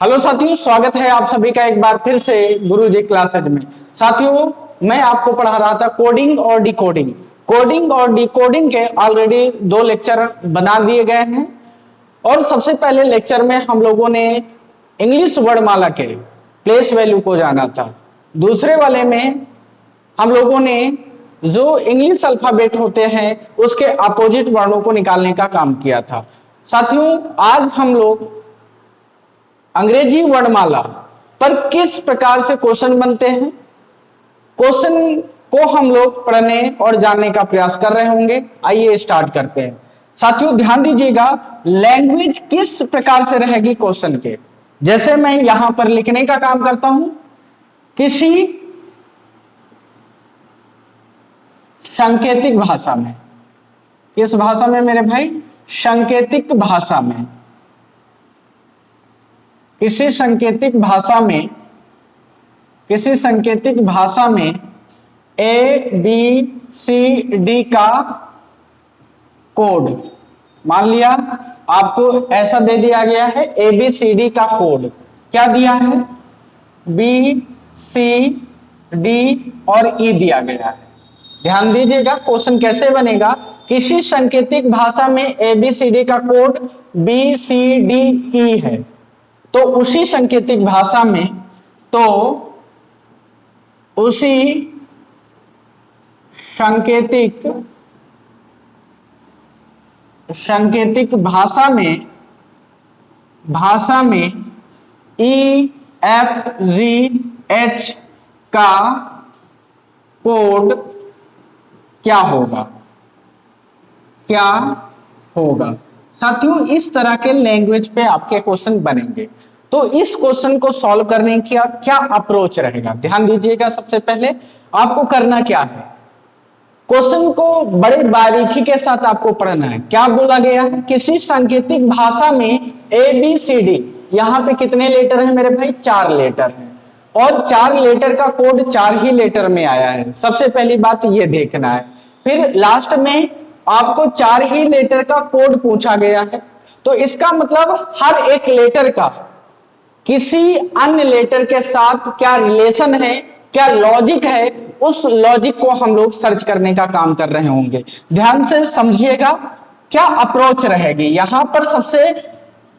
Hello साथियों, स्वागत है आप सभी का एक बार फिर से गुरुजी क्लासेज में। साथियों, मैं आपको पढ़ा रहा था कोडिंग और डिकोडिंग। कोडिंग और डिकोडिंग के ऑलरेडी 2 लेक्चर बना दिए गए हैं और सबसे पहले लेक्चर में हम लोगों ने इंग्लिश वर्णमाला के प्लेस वैल्यू को जाना था। दूसरे वाले में हम लोगों ने जो इंग्लिश अल्फाबेट होते हैं उसके अपोजिट वर्णों को निकालने का काम किया था। साथियों, आज हम लोग अंग्रेजी वर्णमाला पर किस प्रकार से क्वेश्चन बनते हैं, क्वेश्चन को हम लोग पढ़ने और जानने का प्रयास कर रहे होंगे। आइए स्टार्ट करते हैं। साथियों ध्यान दीजिएगा, लैंग्वेज किस प्रकार से रहेगी क्वेश्चन के। जैसे मैं यहां पर लिखने का काम करता हूं, किसी सांकेतिक भाषा में। किस भाषा में मेरे भाई? सांकेतिक भाषा में। किसी सांकेतिक भाषा में ए बी सी डी का कोड, मान लिया आपको ऐसा दे दिया गया है, ए बी सी डी का कोड क्या दिया है? बी सी डी और ई दिया गया है। ध्यान दीजिएगा क्वेश्चन कैसे बनेगा। किसी सांकेतिक भाषा में ए बी सी डी का code B C D E है, तो उसी सांकेतिक भाषा में भाषा में ई एफ जी एच का कोड क्या होगा। साथियों, इस तरह के लैंग्वेज पे आपके क्वेश्चन बनेंगे। तो इस क्वेश्चन को सॉल्व करने का क्या अप्रोच रहेगा, ध्यान दीजिएगा। सबसे पहले आपको करना क्या है, क्वेश्चन को बड़े बारीकी के साथ आपको पढ़ना है। क्या बोला गया है? किसी सांकेतिक भाषा में ए बी सी डी, यहां पे कितने लेटर हैं मेरे भाई? 4 लेटर हैं और 4 लेटर का कोड 4 ही लेटर में आया है। सबसे पहली बात ये देखना है। फिर लास्ट में आपको 4 ही लेटर का कोड पूछा गया है, तो इसका मतलब हर एक लेटर का किसी अन्य लेटर के साथ क्या रिलेशन है, क्या लॉजिक है, उस लॉजिक को हम लोग सर्च करने का काम कर रहे होंगे। ध्यान से समझिएगा क्या अप्रोच रहेगी। यहां पर सबसे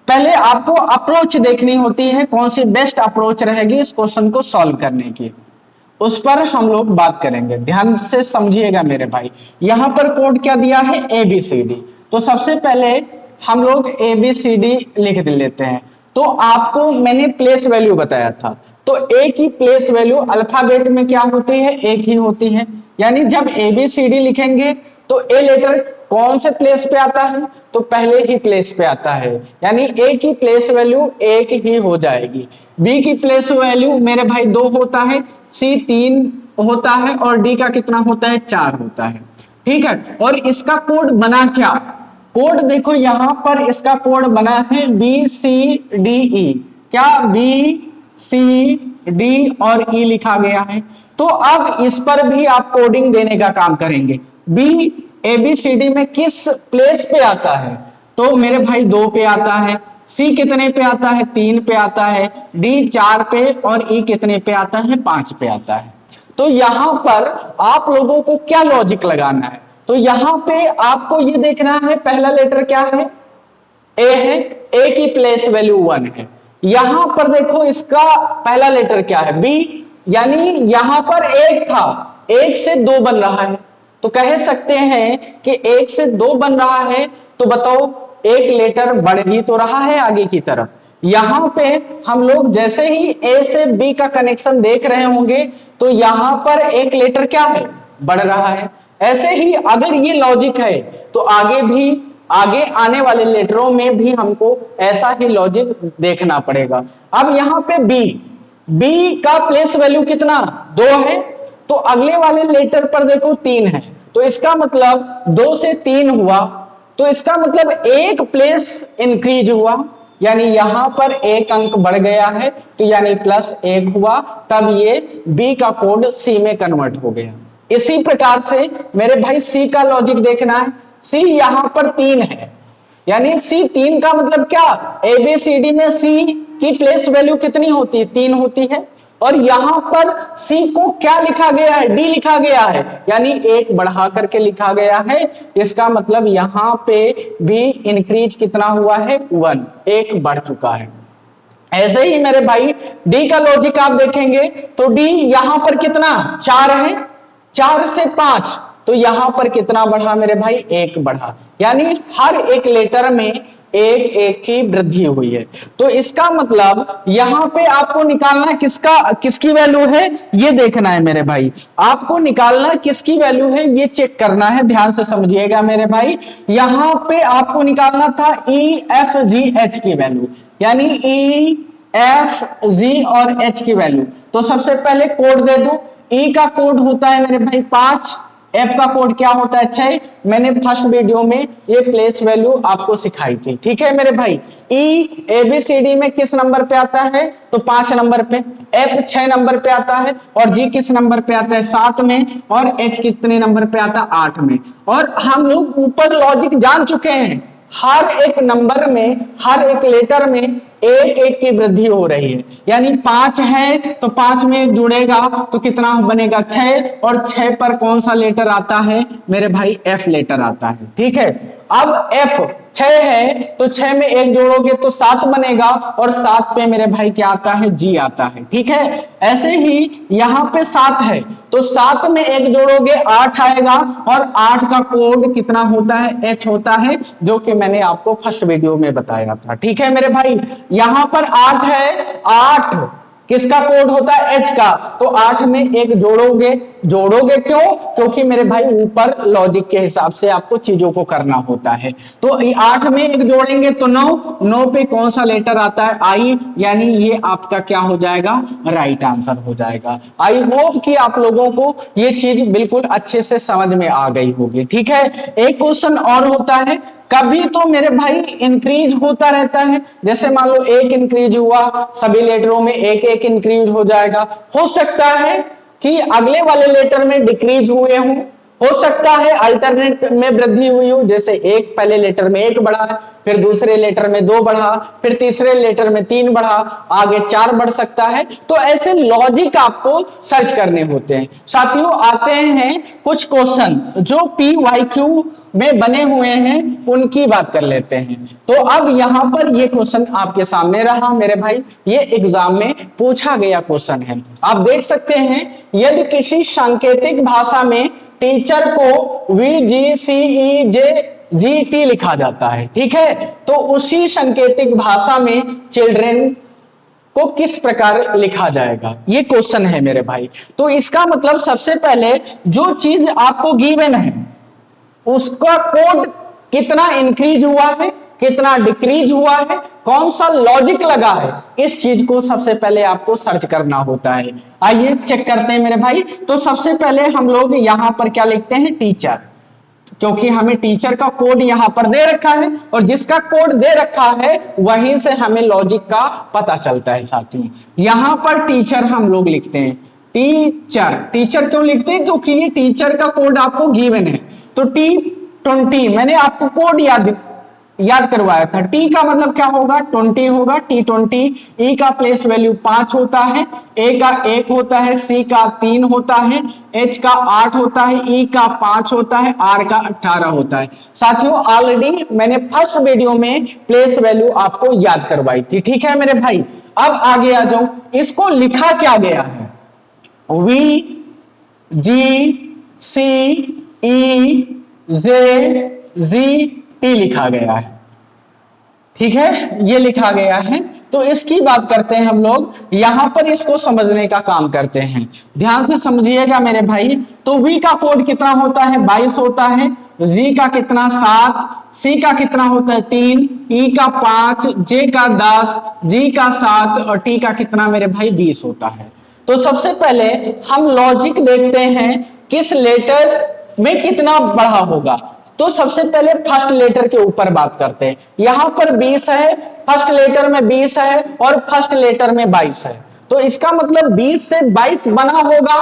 पहले आपको अप्रोच देखनी होती है, कौन सी बेस्ट अप्रोच रहेगी इस क्वेश्चन को सॉल्व करने की, उस पर हम लोग बात करेंगे। ध्यान से समझिएगा मेरे भाई। यहां पर कोड क्या दिया है? A B C D. तो सबसे पहले हम लोग ए बी सी डी लिख लेते हैं। तो आपको मैंने प्लेस वैल्यू बताया था, तो ए की प्लेस वैल्यू अल्फाबेट में क्या होती है? एक ही होती है। यानी जब ए बी सी डी लिखेंगे तो ए लेटर कौन से प्लेस पे आता है? तो पहले ही प्लेस पे आता है, यानी ए की प्लेस वैल्यू एक ही हो जाएगी। बी की प्लेस वैल्यू मेरे भाई 2 होता है, सी 3 होता है और डी का कितना होता है? 4 होता है। ठीक है, और इसका कोड बना क्या? कोड देखो यहां पर इसका कोड बना है बी सी डी ई। क्या? बी सी डी और ई लिखा गया है। तो अब इस पर भी आप कोडिंग देने का काम करेंगे। B A B C D में किस प्लेस पे आता है? तो मेरे भाई 2 पे आता है। सी कितने पे आता है? 3 पे आता है। डी 4 पे और ई कितने पे आता है? 5 पे आता है। तो यहां पर आप लोगों को क्या लॉजिक लगाना है? तो यहां पे आपको ये देखना है, पहला लेटर क्या है? ए है। ए की प्लेस वैल्यू 1 है। यहां पर देखो इसका पहला लेटर क्या है? बी। यानी यहां पर 1 था, 1 से 2 बन रहा है, तो कह सकते हैं कि 1 से 2 बन रहा है, तो बताओ एक लेटर बढ़ ही तो रहा है आगे की तरफ। यहां पे हम लोग जैसे ही ए से बी का कनेक्शन देख रहे होंगे तो यहां पर एक लेटर क्या है? बढ़ रहा है। ऐसे ही अगर ये लॉजिक है तो आगे आने वाले लेटरों में भी हमको ऐसा ही लॉजिक देखना पड़ेगा। अब यहां पे बी का प्लेस वैल्यू कितना? 2 है, तो अगले वाले लेटर पर देखो 3 है, तो इसका मतलब 2 से 3 हुआ, तो इसका मतलब 1 प्लेस इंक्रीज हुआ, यानी यहां पर 1 अंक बढ़ गया है, तो यानी +1 हुआ। तब ये बी का कोड सी में कन्वर्ट हो गया। इसी प्रकार से मेरे भाई सी का लॉजिक देखना है। सी यहां पर 3 है, यानी सी 3 का मतलब क्या, एबीसीडी में सी की प्लेस वैल्यू कितनी होती है, 3 होती है। और यहां पर सी को क्या लिखा गया है, डी लिखा गया है, यानी एक बढ़ा करके लिखा गया है। इसका मतलब यहां पे भी इंक्रीज कितना हुआ है, 1, एक बढ़ चुका है। ऐसे ही मेरे भाई डी का लॉजिक आप देखेंगे तो डी यहां पर कितना 4 है, 4 से 5, तो यहां पर कितना बढ़ा मेरे भाई, 1 बढ़ा। यानी हर एक लेटर में एक एक की वृद्धि हुई है। तो इसका मतलब यहां पे आपको निकालना किसकी वैल्यू है, ये देखना है मेरे भाई। आपको निकालना किसकी वैल्यू है ये चेक करना है, ध्यान से समझिएगा मेरे भाई। यहां पे आपको निकालना था ई एफ जी एच की वैल्यू, यानी ई एफ जी और एच की वैल्यू। तो सबसे पहले कोड दे दो, ई का कोड होता है मेरे भाई 5, एफ का कोड क्या होता है 6। मैंने फर्स्ट वीडियो में ये प्लेस वैल्यू आपको सिखाई थी, ठीक है मेरे भाई। ई एबीसीडी में किस नंबर पे आता है, तो 5 नंबर पे, एफ 6 नंबर पे आता है, और जी किस नंबर पे आता है 7 में, और एच कितने नंबर पे आता है 8 में। और हम लोग ऊपर लॉजिक जान चुके हैं, हर एक नंबर में, हर एक लेटर में एक एक की वृद्धि हो रही है। यानी 5 है तो 5 में एक जुड़ेगा तो कितना बनेगा 6, और 6 पर कौन सा लेटर आता है मेरे भाई, एफ लेटर आता है, ठीक है। अब एफ 6 है तो 6 में एक जोड़ोगे तो 7 बनेगा, और 7 पे मेरे भाई क्या आता है, जी आता है, ठीक है। ऐसे ही यहां पे 7 है तो 7 में एक जोड़ोगे 8 आएगा, और 8 का कोड कितना होता है, एच होता है, जो कि मैंने आपको फर्स्ट वीडियो में बताया था, ठीक है मेरे भाई। यहां पर 8 है, 8 किसका कोड होता है, एच का, तो 8 में एक जोड़ोगे क्यों, क्योंकि मेरे भाई ऊपर लॉजिक के हिसाब से आपको चीजों को करना होता है। तो 8 में एक जोड़ेंगे तो 9 पे कौन सा लेटर आता है, आई, यानी ये आपका क्या हो जाएगा, राइट आंसर हो जाएगा। आई होप कि आप लोगों को ये चीज बिल्कुल अच्छे से समझ में आ गई होगी, ठीक है। एक क्वेश्चन और होता है, कभी तो मेरे भाई इंक्रीज होता रहता है, जैसे मान लो एक इंक्रीज हुआ, सभी लेटरों में एक एक इंक्रीज हो जाएगा। हो सकता है कि अगले वाले लेटर में डिक्रीज हुए हों, हो सकता है अल्टरनेट में वृद्धि हुई हो, जैसे एक पहले लेटर में 1 बढ़ा, फिर दूसरे लेटर में 2 बढ़ा, फिर तीसरे लेटर में 3 बढ़ा, आगे 4 बढ़ सकता है। तो ऐसे लॉजिक आपको सर्च करने होते हैं साथियों। आते हैं कुछ क्वेश्चन जो PYQ में बने हुए हैं, उनकी बात कर लेते हैं। तो अब यहां पर ये क्वेश्चन आपके सामने रहा मेरे भाई, ये एग्जाम में पूछा गया क्वेश्चन है। आप देख सकते हैं, यदि किसी सांकेतिक भाषा में टीचर को VGCEJGT लिखा जाता है, ठीक है, तो उसी सांकेतिक भाषा में चिल्ड्रेन को किस प्रकार लिखा जाएगा, ये क्वेश्चन है मेरे भाई। तो इसका मतलब सबसे पहले जो चीज आपको गिवन है उसका कोड कितना इंक्रीज हुआ है, कितना डिक्रीज हुआ है, कौन सा लॉजिक लगा है, इस चीज को सबसे पहले आपको सर्च करना होता है। आइए चेक करते हैं मेरे भाई। तो सबसे पहले हम लोग यहां पर क्या लिखते हैं, टीचर, क्योंकि हमें टीचर का कोड यहां पर दे रखा है, और जिसका कोड दे रखा है वहीं से हमें लॉजिक का पता चलता है साथियों। यहां पर टीचर हम लोग लिखते हैं, टीचर क्यों लिखते हैं, क्योंकि ये टीचर का कोड आपको गिवन है। तो T20 मैंने आपको कोड याद करवाया था, टी का मतलब क्या होगा, 20 होगा, T20। ई का प्लेस वैल्यू 5 होता है, ए का 1 होता है, सी का 3 होता है, एच का 8 होता है, ई का 5 होता है, आर का 18 होता है। साथियों ऑलरेडी मैंने फर्स्ट वीडियो में प्लेस वैल्यू आपको याद करवाई थी, ठीक है मेरे भाई। अब आगे आ जाओ, इसको लिखा क्या गया है, VGCEJGT लिखा गया है, ठीक है, ये लिखा गया है। तो इसकी बात करते हैं हम लोग, यहां पर इसको समझने का काम करते हैं, ध्यान से समझिएगा मेरे भाई। तो V का कोड कितना होता है, 22 होता है, G का कितना 7, C का कितना होता है 3, E का 5, J का 10, G का 7, और T का कितना मेरे भाई 20 होता है। तो सबसे पहले हम लॉजिक देखते हैं किस लेटर में कितना बढ़ा होगा। तो सबसे पहले फर्स्ट लेटर के ऊपर बात करते हैं। यहां पर 20 है, फर्स्ट लेटर में 20 है, और फर्स्ट लेटर में 22 है। तो इसका मतलब 20 से 22 बना होगा,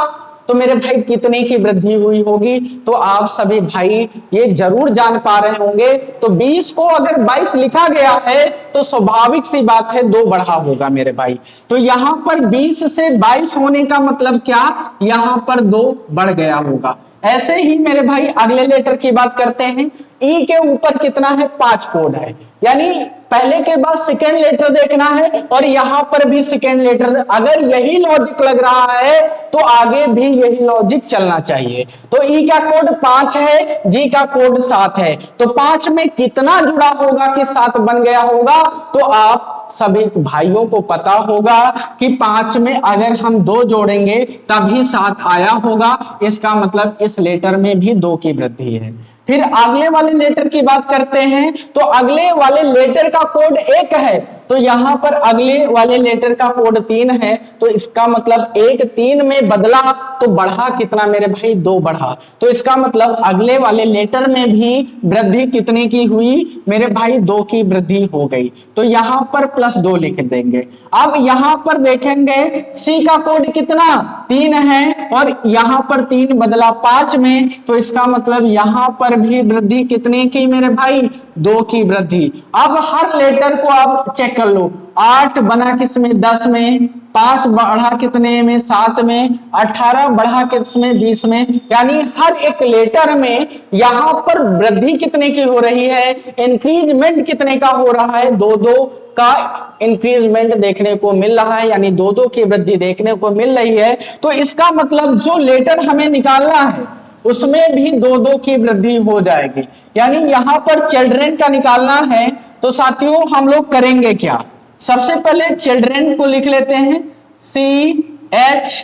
तो मेरे भाई कितने की वृद्धि हुई होगी? तो आप सभी भाई ये जरूर जान पा रहे होंगे। तो 20 को अगर 22 लिखा गया है तो स्वाभाविक सी बात है 2 बढ़ा होगा मेरे भाई। तो यहां पर 20 से 22 होने का मतलब क्या, यहां पर 2 बढ़ गया होगा। ऐसे ही मेरे भाई अगले लेटर की बात करते हैं। ई के ऊपर कितना है, 5 कोड है, यानी पहले के बाद सेकेंड लेटर देखना है और यहां पर भी सेकेंड लेटर। अगर यही लॉजिक लग रहा है तो आगे भी यही लॉजिक चलना चाहिए। तो ई का कोड 5 है, जी का कोड 7 है, तो 5 में कितना जुड़ा होगा कि 7 बन गया होगा? तो आप सभी भाइयों को पता होगा कि 5 में अगर हम 2 जोड़ेंगे तभी 7 आया होगा। इसका मतलब इस लेटर में भी 2 की वृद्धि है। फिर अगले वाले लेटर की बात करते हैं। तो अगले वाले लेटर का कोड 1 है, तो यहां पर अगले वाले लेटर का कोड 3 है, तो इसका मतलब 1 3 में बदला तो बढ़ा कितना मेरे भाई, 2 बढ़ा। तो इसका मतलब अगले वाले लेटर में भी वृद्धि कितने की हुई मेरे भाई, 2 की वृद्धि हो गई। तो यहां पर +2 लिख देंगे। अब यहां पर देखेंगे सी का कोड कितना, 3 है, और यहां पर 3 बदला 5 में, तो इसका मतलब यहां पर भी वृद्धि कितने की मेरे भाई, 2 की वृद्धि। अब हर लेटर को आप चेक कर लो, 8 बना किसमें, 10 में, 5 बढ़ा कितने में, 7 में, 18 बढ़ा किसमें, 20 में, यानी हर एक लेटर में यहां पर वृद्धि कितने की हो रही है, इंक्रीजमेंट कितने का हो रहा है, 2-2 का इंक्रीजमेंट देखने को मिल रहा है, यानी 2-2 की वृद्धि देखने को मिल रही है। तो इसका मतलब जो लेटर हमें निकालना है उसमें भी 2-2 की वृद्धि हो जाएगी। यानी यहां पर चिल्ड्रेन का निकालना है, तो साथियों हम लोग करेंगे क्या, सबसे पहले चिल्ड्रेन को लिख लेते हैं, CHILDREN,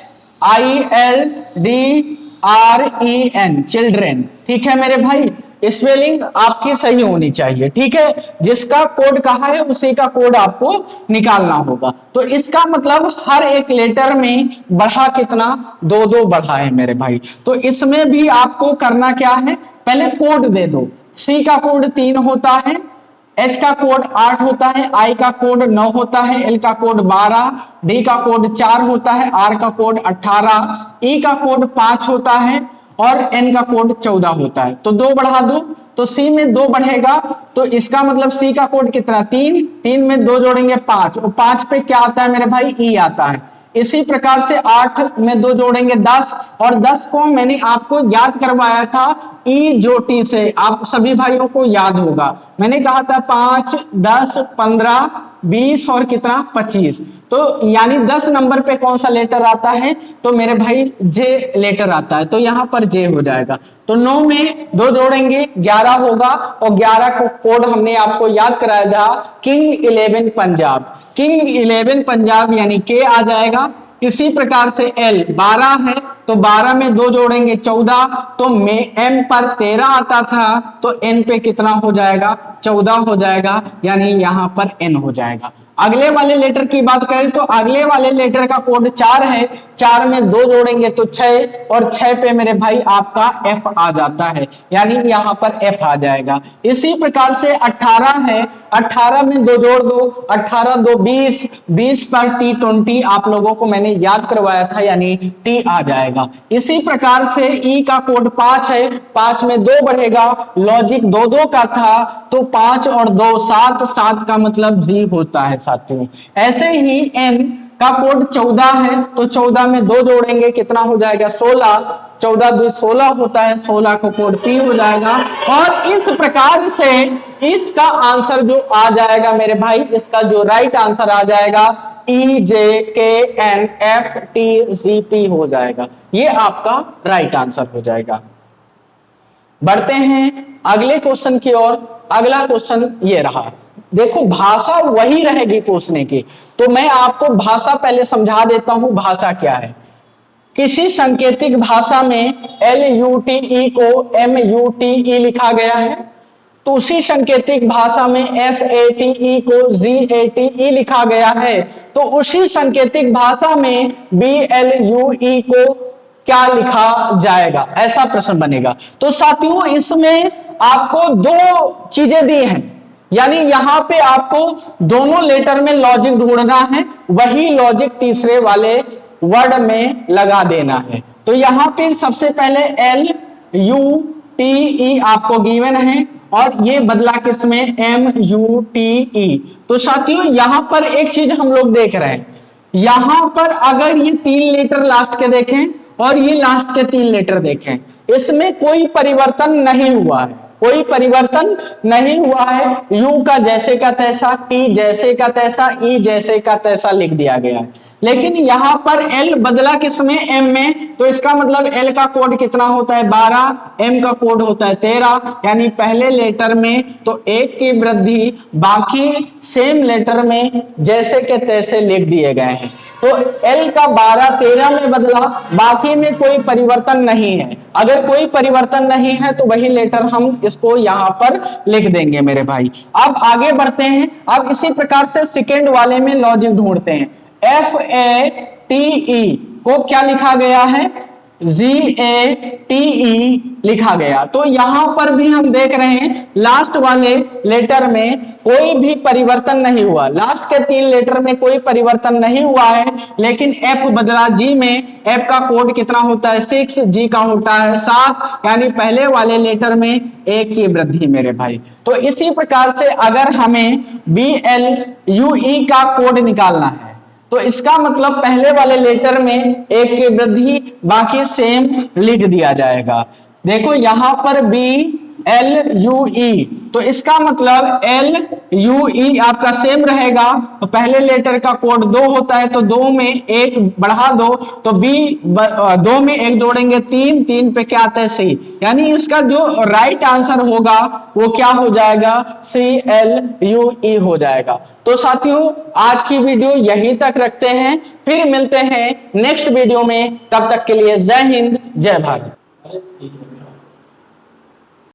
चिल्ड्रेन। ठीक है मेरे भाई, स्पेलिंग आपकी सही होनी चाहिए, ठीक है, जिसका कोड कहा है उसी का कोड आपको निकालना होगा। तो इसका मतलब हर एक लेटर में बढ़ा कितना, 2-2 बढ़ा है मेरे भाई। तो इसमें भी आपको करना क्या है, पहले कोड दे दो। सी का कोड 3 होता है, एच का कोड 8 होता है, आई का कोड 9 होता है, एल का कोड 12, डी का कोड 4 होता है, आर का कोड 18, ई का कोड 5 होता है और एन का कोड 14 होता है। तो 2 बढ़ा दो, तो सी में 2 बढ़ेगा, तो इसका मतलब सी का कोड कितना, 3, 3 में 2 जोड़ेंगे 5, और 5 पे क्या आता है मेरे भाई, ई आता है। इसी प्रकार से 8 में 2 जोड़ेंगे 10, और 10 को मैंने आपको याद करवाया था ई जो टी से, आप सभी भाइयों को याद होगा, मैंने कहा था 5, 10, 15, 20 और कितना, 25। तो यानी 10 नंबर पे कौन सा लेटर आता है, तो मेरे भाई जे लेटर आता है, तो यहां पर जे हो जाएगा। तो 9 में 2 जोड़ेंगे 11 होगा, और 11 को कोड हमने आपको याद कराया था, किंग 11 पंजाब, किंग 11 पंजाब यानी के आ जाएगा। इसी प्रकार से एल 12 है, तो 12 में 2 जोड़ेंगे 14, तो में एम पर 13 आता था, तो एन पे कितना हो जाएगा, 14 हो जाएगा, यानी यहां पर एन हो जाएगा। अगले वाले लेटर की बात करें तो अगले वाले लेटर का कोड 4 है, 4 में 2 जोड़ेंगे तो 6, और 6 पे मेरे भाई आपका एफ आ जाता है, यानी यहां पर एफ आ जाएगा। इसी प्रकार से 18 है, 18 में 2 जोड़ दो, 18 2 20, 20 पर T20 आप लोगों को मैंने याद करवाया था, यानी टी आ जाएगा। इसी प्रकार से ई का कोड 5 है, 5 में 2 बढ़ेगा, लॉजिक 2-2 का था, तो 5 और 2 7, 7 का मतलब जी होता है साथियों। ऐसे ही एन का कोड 14 है, तो 14 में 2 जोड़ेंगे कितना हो जाएगा, 16, 14 2 16 होता है, 16 का कोड पी हो जाएगा। और इस प्रकार से इसका आंसर जो आ जाएगा मेरे भाई, इसका जो राइट आंसर आ जाएगा E J K N F T G P हो जाएगा, ये आपका राइट आंसर हो जाएगा। बढ़ते हैं अगले क्वेश्चन की ओर। अगला क्वेश्चन ये रहा, देखो भाषा वही रहेगी पूछने की, तो मैं आपको भाषा पहले समझा देता हूं, भाषा क्या है। किसी सांकेतिक भाषा में LUTE को MUTE लिखा गया है, तो उसी सांकेतिक भाषा में FATE को GATE लिखा गया है, तो उसी सांकेतिक भाषा में BLUE को क्या लिखा जाएगा, ऐसा प्रश्न बनेगा। तो साथियों इसमें आपको 2 चीजें दी हैं, यानी यहां पे आपको दोनों लेटर में लॉजिक ढूंढना है, वही लॉजिक तीसरे वाले वर्ड में लगा देना है। तो यहाँ पे सबसे पहले एल यू टी ई आपको गिवन है और ये बदला किसमें एम यू टी ई। तो साथियों यहां पर एक चीज हम लोग देख रहे हैं, यहां पर अगर ये 3 लेटर लास्ट के देखें और ये लास्ट के 3 लेटर देखें, इसमें कोई परिवर्तन नहीं हुआ है, कोई परिवर्तन नहीं हुआ है। यू का जैसे का तैसा, टी जैसे का तैसा, ई जैसे का तैसा लिख दिया गया है। लेकिन यहां पर एल बदला किसमें, एम में, तो इसका मतलब एल का कोड कितना होता है 12, एम का कोड होता है 13, यानी पहले लेटर में तो 1 की वृद्धि, बाकी सेम लेटर में जैसे के तैसे लिख दिए गए हैं। तो एल का 12 13 में बदला, बाकी में कोई परिवर्तन नहीं है। अगर कोई परिवर्तन नहीं है तो वही लेटर हम इसको यहां पर लिख देंगे मेरे भाई। अब आगे बढ़ते हैं। अब इसी प्रकार से सेकेंड वाले में लॉजिक ढूंढते हैं। FATE को क्या लिखा गया है, GATE लिखा गया। तो यहां पर भी हम देख रहे हैं लास्ट वाले लेटर में कोई भी परिवर्तन नहीं हुआ, लास्ट के 3 लेटर में कोई परिवर्तन नहीं हुआ है, लेकिन F बदला G में। F का कोड कितना होता है 6, G का होता है 7, यानी पहले वाले लेटर में 1 की वृद्धि मेरे भाई। तो इसी प्रकार से अगर हमें BLUE का कोड निकालना है तो इसका मतलब पहले वाले लेटर में 1 की वृद्धि, बाकी सेम लिख दिया जाएगा। देखो यहां पर BLUE, तो इसका मतलब LUE आपका सेम रहेगा। तो पहले लेटर का कोड 2 होता है, तो 2 में 1 बढ़ा दो, तो दो में 1 जोड़ेंगे 3, 3 पे क्या आता है C, यानी इसका जो राइट आंसर होगा वो क्या हो जाएगा, CLUE हो जाएगा। तो साथियों आज की वीडियो यहीं तक रखते हैं, फिर मिलते हैं नेक्स्ट वीडियो में। तब तक के लिए जय हिंद, जय भारत।